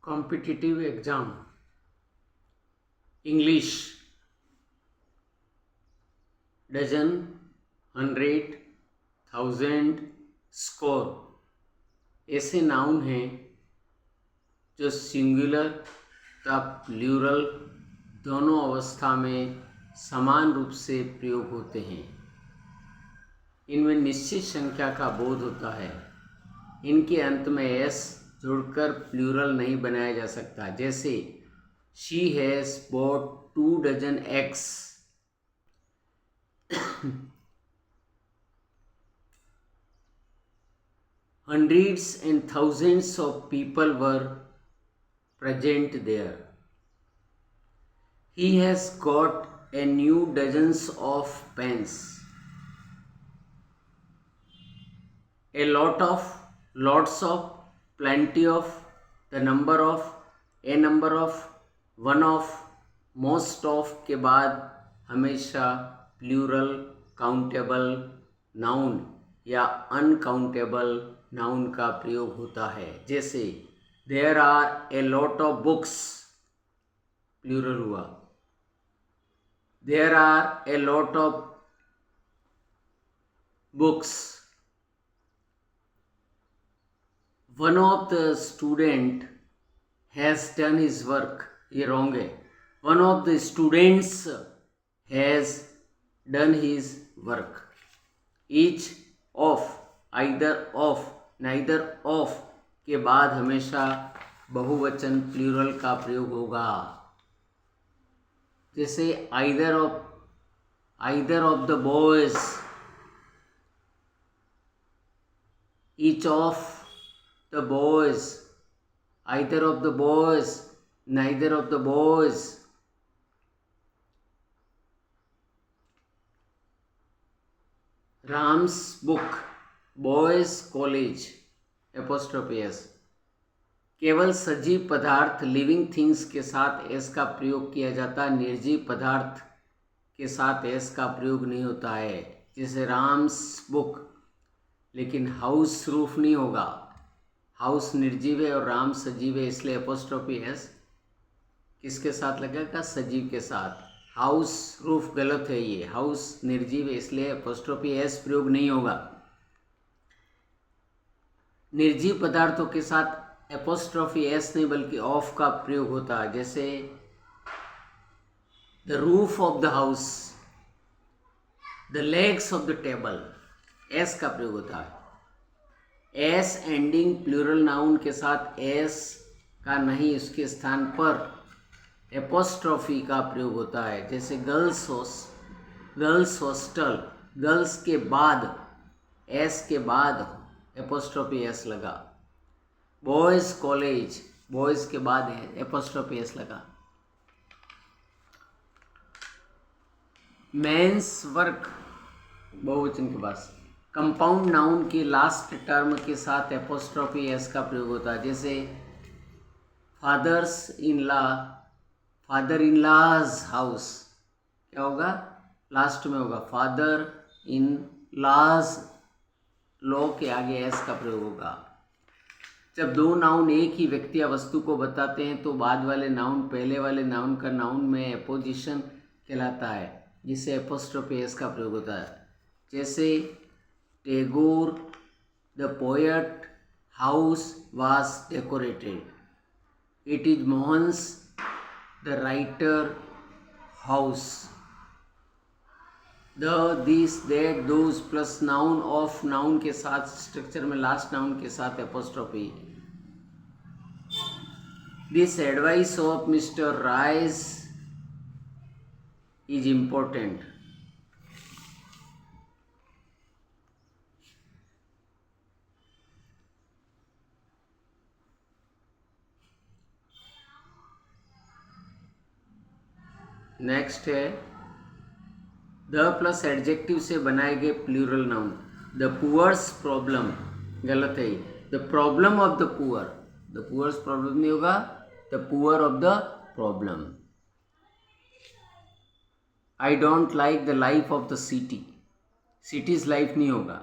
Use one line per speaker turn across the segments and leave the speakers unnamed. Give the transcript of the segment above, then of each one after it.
Competitive exam English dozen, 100, 1000, score ऐसे noun हैं जो सिंगुलर तथा प्लूरल दोनों अवस्था में समान रूप से प्रयोग होते हैं। इनमें निश्चित संख्या का बोध होता है। इनके अंत में एस जुड़कर प्लूरल नहीं बनाया जा सकता। जैसे she has bought 2 dozen eggs. Hundreds and thousands of people were present there. He has got a new dozens of pens. A lot of, lots of, plenty of, the number of, a number of, one of, most of के बाद हमेशा plural countable noun या uncountable noun का प्रयोग होता है। जैसे there are a lot of books, plural हुआ। There are a lot of books. One of the student has done his work, ये रॉन्ग है। One of the students has done his work. Each of, either of, neither of के बाद हमेशा बहुवचन plural का प्रयोग होगा। जैसे either of the boys, each of the boys, either of the boys, neither of the boys. Ram's book, boys college, apostrophe S. केवल सजीव पदार्थ लिविंग थिंग्स के साथ एस का प्रयोग किया जाता है, निर्जीव पदार्थ के साथ एस का प्रयोग नहीं होता है। जैसे राम्स बुक, लेकिन हाउस रूफ नहीं होगा। हाउस निर्जीव है और राम सजीव है, इसलिए एपोस्ट्रोफी एस किसके साथ लगेगा? सजीव के साथ। हाउस रूफ गलत है, ये हाउस निर्जीव है, इसलिए एपोस्ट्रोफी एस प्रयोग नहीं होगा। निर्जीव पदार्थों के साथ एपोस्ट्रोफी एस नहीं बल्कि ऑफ का प्रयोग होता है। जैसे the roof of the house, the legs of the table, S का प्रयोग होता है। एस एंडिंग प्लूरल नाउन के साथ एस का नहीं, उसके स्थान पर एपोस्ट्रोफी का प्रयोग होता है। जैसे गर्ल्स हॉस्टल, गर्ल्स के बाद एस के बाद एपोस्ट्रोफी एस लगा। बॉयज कॉलेज, बॉयज के बाद एपोस्ट्रोफी एस लगा। मेंस वर्क, बहुवचन के पास कंपाउंड नाउन के लास्ट टर्म के साथ एपोस्ट्रोफी एस का प्रयोग होता है। जैसे फादर इन लॉज हाउस, क्या होगा? लास्ट में होगा फादर इन लॉज, लॉ के आगे एस का प्रयोग होगा। जब दो नाउन एक ही व्यक्ति या वस्तु को बताते हैं तो बाद वाले नाउन पहले वाले नाउन का नाउन में एपोजिशन कहलाता है, जिससे एपोस्ट्रोफी एस का प्रयोग होता है। जैसे Tagore the poet house was decorated, it is Mohan's the writer house. The, this, that, those plus noun of noun के साथ स्ट्रक्चर में लास्ट नाउन के साथ apostrophe. This advice of mister Rice is important. Next है द प्लस एडजेक्टिव से बनाए गए plural noun. The poor's problem, गलत है। The problem of the poor, the poor's problem नहीं होगा, the poor of the problem. I don't like the life of the city, cities life नहीं होगा।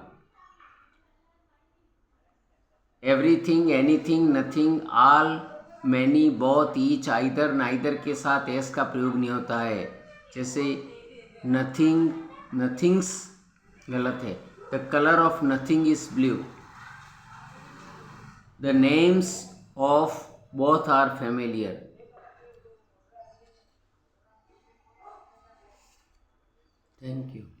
Everything, anything, nothing, all, many, both, each, either, neither के साथ S का प्रयोग नहीं होता है। जैसे नथिंग, नथिंग्स गलत है। The colour of nothing is blue. The names of both are familiar. Thank you.